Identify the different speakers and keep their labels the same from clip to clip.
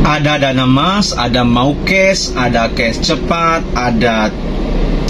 Speaker 1: Ada Dana Mas, ada Maukes, ada cash cepat, ada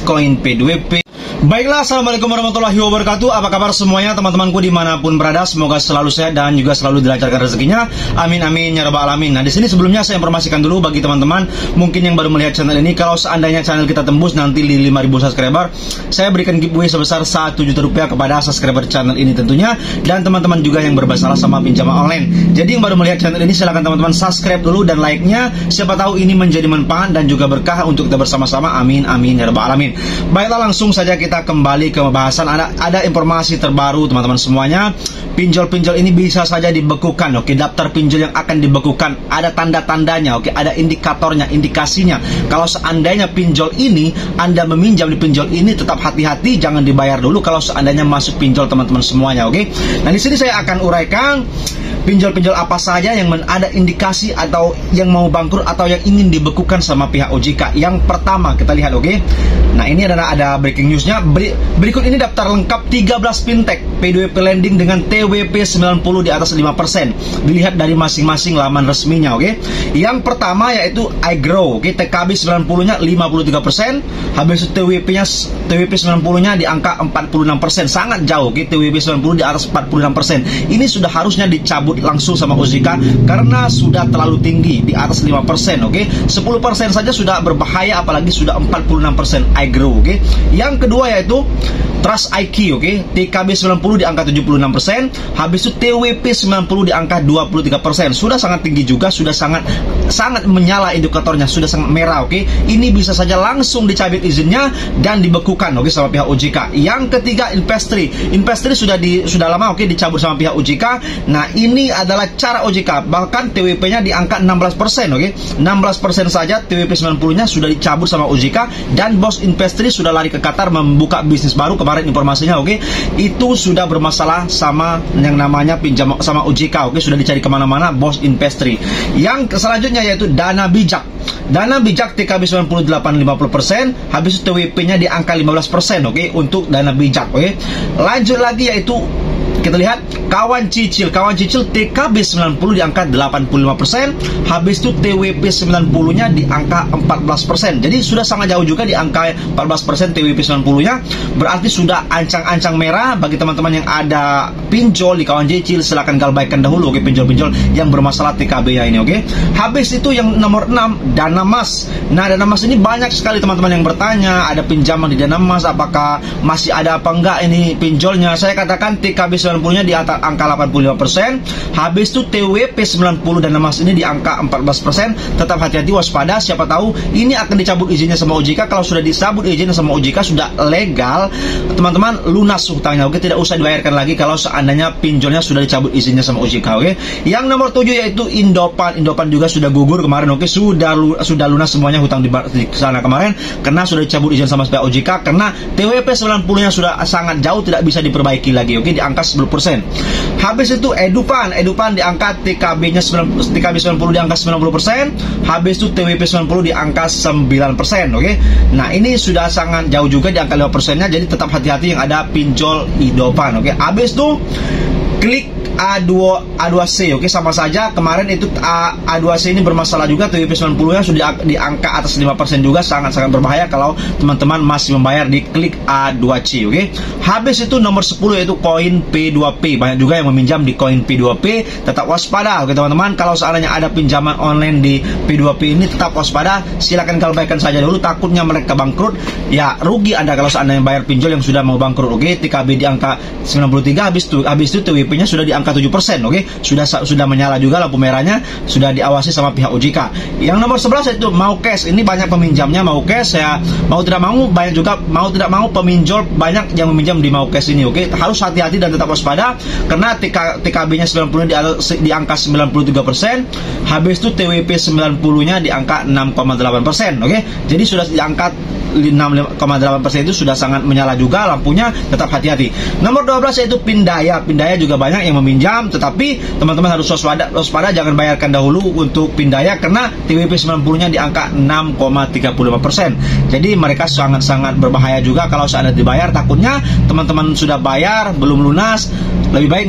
Speaker 1: koin P2P. Baiklah, assalamualaikum warahmatullahi wabarakatuh. Apa kabar semuanya teman-temanku dimanapun berada? Semoga selalu sehat dan juga selalu dilancarkan rezekinya. Amin amin ya rabbal alamin. Nah, di sini sebelumnya saya informasikan dulu bagi teman-teman mungkin yang baru melihat channel ini, kalau seandainya channel kita tembus nanti di 5.000 subscriber, saya berikan giveaway sebesar 1 juta rupiah kepada subscriber channel ini tentunya, dan teman-teman juga yang bermasalah sama pinjaman online. Jadi yang baru melihat channel ini silahkan teman-teman subscribe dulu dan like-nya. Siapa tahu ini menjadi manfaat dan juga berkah untuk kita bersama-sama. Amin amin ya rabbal alamin. Baiklah, langsung saja kita kembali ke pembahasan. Ada informasi terbaru teman-teman semuanya. Pinjol-pinjol ini bisa saja dibekukan. Oke, daftar pinjol yang akan dibekukan ada tanda-tandanya. Oke, ada indikatornya, indikasinya. Kalau seandainya pinjol ini Anda meminjam di pinjol ini, tetap hati-hati, jangan dibayar dulu kalau seandainya masuk pinjol teman-teman semuanya. Oke. Nah, di sini saya akan uraikan pinjol-pinjol apa saja yang ada indikasi atau yang mau bangkrut atau yang ingin dibekukan sama pihak OJK. Yang pertama kita lihat, oke. Nah, ini ada breaking newsnya. Berikut ini daftar lengkap 13 fintech P2P lending dengan TWP 90 di atas 5%. Dilihat dari masing-masing laman resminya, oke. Yang pertama yaitu iGrow, oke. TKB 90-nya 53%, habis itu TWP 90-nya di angka 46%. Sangat jauh, oke. TWP 90 di atas 46%. Ini sudah harusnya dicabut langsung sama OJK karena sudah terlalu tinggi, di atas 5%, oke. 10% saja sudah berbahaya, apalagi sudah 46% iGrow, oke. Yang kedua yaitu Trust IQ, oke. TKB 90 di angka 76%, habis itu TWP 90 di angka 23%. Sudah sangat tinggi juga, sudah sangat menyala indikatornya, sudah sangat merah, oke. Ini bisa saja langsung dicabut izinnya dan dibekukan, oke, sama pihak OJK. Yang ketiga Investri sudah lama, oke, dicabut sama pihak OJK. Nah, ini adalah cara OJK, bahkan TWP-nya di angka 16%, oke. 16% saja TWP 90-nya sudah dicabut sama OJK, dan bos Investri sudah lari ke Qatar membuka bisnis baru kemarin informasinya, oke. Itu sudah bermasalah sama yang namanya pinjam sama OJK, oke. Sudah dicari kemana-mana bos Investri. Yang selanjutnya yaitu Dana Bijak. Dana Bijak TKB 98 50%, habis itu TWP-nya di angka 15%, oke, untuk Dana Bijak, oke. Lanjut lagi yaitu kita lihat Kawan Cicil TKB 90 di angka 85%, habis itu TWP 90-nya di angka 14%. Jadi sudah sangat jauh juga di angka 14% TWP 90-nya. Berarti sudah ancang-ancang merah bagi teman-teman yang ada pinjol di Kawan Cicil. Silakan galbaikan dahulu, oke, pinjol-pinjol yang bermasalah TKB-nya ini, oke. Habis itu yang nomor 6 Dana Mas. Nah, Dana Mas ini banyak sekali teman-teman yang bertanya, ada pinjaman di Dana Mas, apakah masih ada apa enggak ini pinjolnya. Saya katakan TKB 90-nya di atas angka 85%, habis itu TWP 90 Dana Mas ini di angka 14%. Tetap hati-hati, waspada, siapa tahu ini akan dicabut izinnya sama OJK. Kalau sudah dicabut izinnya sama OJK, sudah legal, teman-teman, lunas hutangnya, oke, tidak usah dibayarkan lagi kalau seandainya pinjolnya sudah dicabut izinnya sama OJK, oke. Yang nomor 7 yaitu Indopan juga sudah gugur kemarin, oke. Sudah lunas semuanya hutang di sana kemarin karena sudah dicabut izin sama pihak OJK, karena TWP 90-nya sudah sangat jauh, tidak bisa diperbaiki lagi, oke, di angka 10%. Habis itu Edupan di angka TKB 90 di angka 90%, habis itu TWP 90 di angka 9%, oke. Nah, ini sudah sangat jauh juga di angka 5%-nya, jadi tetap hati-hati yang ada pinjol Edupan, oke. Habis itu Klik A2C, oke, sama saja. Kemarin itu A2C ini bermasalah juga, TWP 90-nya sudah di angka atas 5% juga, sangat-sangat berbahaya kalau teman-teman masih membayar di Klik A2C, oke. Habis itu nomor 10 yaitu koin P2P. Banyak juga yang meminjam di koin P2P, tetap waspada, oke teman-teman. Kalau seandainya ada pinjaman online di P2P ini, tetap waspada, silakan galbaikan saja dulu, takutnya mereka bangkrut. Ya, rugi Anda kalau seandainya bayar pinjol yang sudah mau bangkrut, oke. TKB di angka 93, habis itu TWP-nya sudah di angka 7%, oke. Sudah menyala juga lampu merahnya, sudah diawasi sama pihak OJK. Yang nomor 11 yaitu Maukes. Ini banyak peminjamnya Maukes, ya. Mau tidak mau peminjol banyak yang meminjam di Maukes ini, oke. Harus hati-hati dan tetap waspada karena TKB-nya 90 di angka 93%, habis itu TWP 90-nya di angka 6,8%, oke. Jadi sudah di angka 6,8% itu sudah sangat menyala juga lampunya, tetap hati-hati. Nomor 12 yaitu Pindaya juga banyak yang meminjam, tetapi teman-teman harus waspada, jangan bayarkan dahulu untuk Pindaya karena TWP 90-nya di angka 6,35%. Jadi mereka sangat-sangat berbahaya juga kalau seandainya dibayar, takutnya teman-teman sudah bayar belum lunas, lebih baik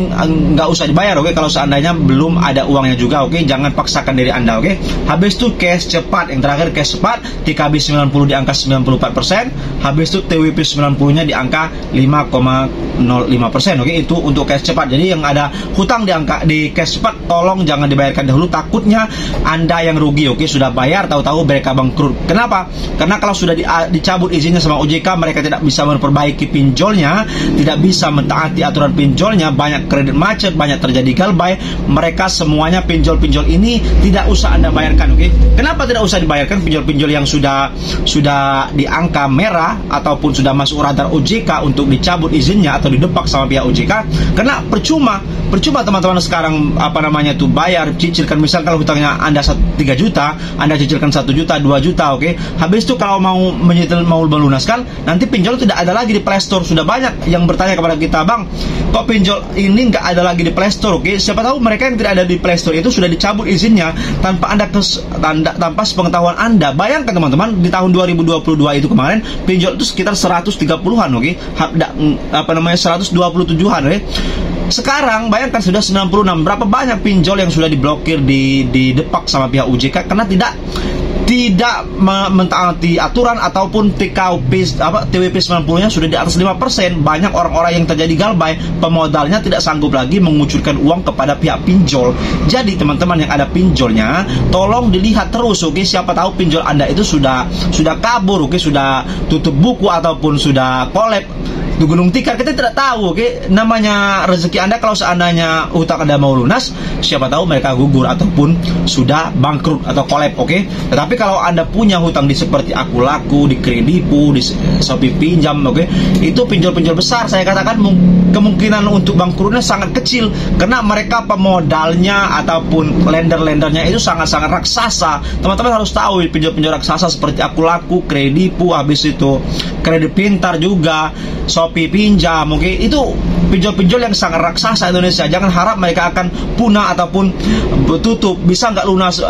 Speaker 1: nggak usah dibayar, oke? Kalau seandainya belum ada uangnya juga, oke? Jangan paksakan diri Anda, oke? Habis itu cash cepat, yang terakhir cash cepat, TKB 90 di angka 94%, habis itu TWP 90-nya di angka 5,05%, oke? Itu untuk cash cepat. Jadi yang ada hutang di cash cepat, tolong jangan dibayarkan dahulu, takutnya Anda yang rugi, oke? Sudah bayar, tahu-tahu mereka bangkrut. Kenapa? Karena kalau sudah dicabut izinnya sama OJK, mereka tidak bisa memperbaiki pinjolnya, tidak bisa mentaati aturan pinjolnya, banyak kredit macet, banyak terjadi galbay. Mereka semuanya pinjol-pinjol ini tidak usah Anda bayarkan, oke? Kenapa tidak usah dibayarkan pinjol-pinjol yang sudah di angka merah ataupun sudah masuk radar OJK untuk dicabut izinnya atau didepak sama pihak OJK? Karena percuma teman-teman sekarang bayar, cicilkan. Misal kalau hutangnya Anda 3 juta, Anda cicilkan 1 juta, 2 juta, oke? Habis itu kalau mau melunaskan, nanti pinjol tidak ada lagi di Play Store. Sudah banyak yang bertanya kepada kita, Bang, kok pinjol ini nggak ada lagi di Play Store, oke? Siapa tahu mereka yang tidak ada di Play Store itu sudah dicabut izinnya tanpa tanpa sepengetahuan Anda. Bayangkan teman-teman, di tahun 2022 itu kemarin pinjol itu sekitar 130-an, oke? 127-an, oke? Sekarang bayangkan sudah 96. Berapa banyak pinjol yang sudah diblokir, didepak sama pihak OJK karena tidak mentaati aturan ataupun TWP 90-nya sudah di atas 5%. Banyak orang-orang yang terjadi galbay, pemodalnya tidak sanggup lagi mengucurkan uang kepada pihak pinjol. Jadi teman-teman yang ada pinjolnya, tolong dilihat terus, oke? Siapa tahu pinjol Anda itu sudah kabur, oke? Sudah tutup buku ataupun sudah collab di Gunung Tikar, kita tidak tahu, oke? Namanya rezeki Anda, kalau seandainya hutang Anda mau lunas, siapa tahu mereka gugur ataupun sudah bangkrut atau collab, oke? Tetapi kalau Anda punya hutang di seperti Aku Laku, di Kredipu, di Shopee Pinjam, oke? Itu pinjol-pinjol besar, saya katakan kemungkinan untuk bangkrutnya sangat kecil karena mereka pemodalnya ataupun lender-lendernya itu sangat-sangat raksasa. Teman-teman harus tahu, pinjol-pinjol raksasa seperti Aku Laku, Kredipu, habis itu Kredit Pintar juga, Shopee Pinjam, oke? Itu pinjol-pinjol yang sangat raksasa Indonesia. Jangan harap mereka akan punah ataupun tutup. Bisa nggak lunas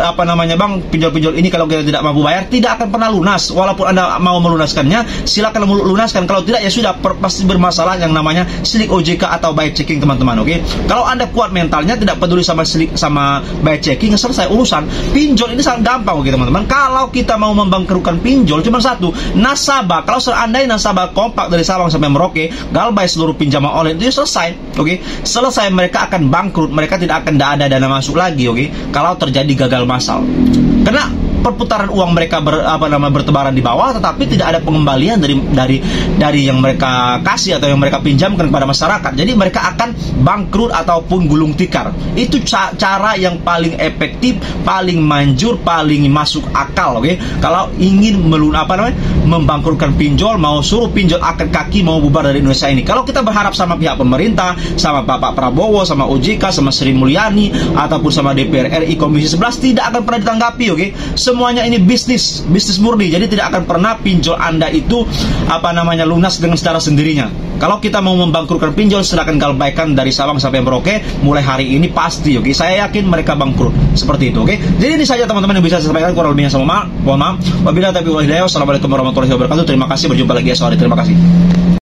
Speaker 1: Bang, pinjol-pinjol ini kalau kita tidak mampu bayar tidak akan pernah lunas. Walaupun Anda mau melunaskannya, silakan lunaskan. Kalau tidak, ya sudah, pasti bermasalah yang namanya silik OJK atau buy checking, teman-teman, oke? Kalau Anda kuat mentalnya, tidak peduli sama silik sama buy checking, selesai urusan. Pinjol ini sangat gampang, oke teman-teman. Kalau kita mau membangkrutkan pinjol, cuma satu, nasabah. Kalau seandainya nasabah kompak dari Sabang sampai Merauke, galbay seluruh pinjaman online, itu selesai, oke? Selesai, mereka akan bangkrut, mereka tidak akan ada dana masuk lagi, oke? Kalau terjadi gagal massal, karena perputaran uang mereka bertebaran di bawah, tetapi tidak ada pengembalian dari yang mereka kasih atau yang mereka pinjamkan kepada masyarakat. Jadi mereka akan bangkrut ataupun gulung tikar. Itu cara yang paling efektif, paling manjur, paling masuk akal, oke? Kalau ingin membangkrutkan pinjol, mau suruh pinjol angkat kaki, mau bubar dari Indonesia ini. Kalau kita berharap sama pihak pemerintah, sama Bapak Prabowo, sama OJK, sama Sri Mulyani, ataupun sama DPR RI Komisi 11, tidak akan pernah ditanggapi, oke? Semuanya ini bisnis murni. Jadi tidak akan pernah pinjol Anda itu lunas dengan secara sendirinya. Kalau kita mau membangkrutkan pinjol, silakan galbaikan dari Sabang sampai Merauke mulai hari ini pasti, oke? Saya yakin mereka bangkrut seperti itu, oke? Jadi ini saja teman-teman yang bisa saya sampaikan, kurang lebihnya mohon maaf. Wabillahi taufiq wal hidayah. Wassalamualaikum warahmatullahi wabarakatuh. Terima kasih, berjumpa lagi esok hari. Terima kasih.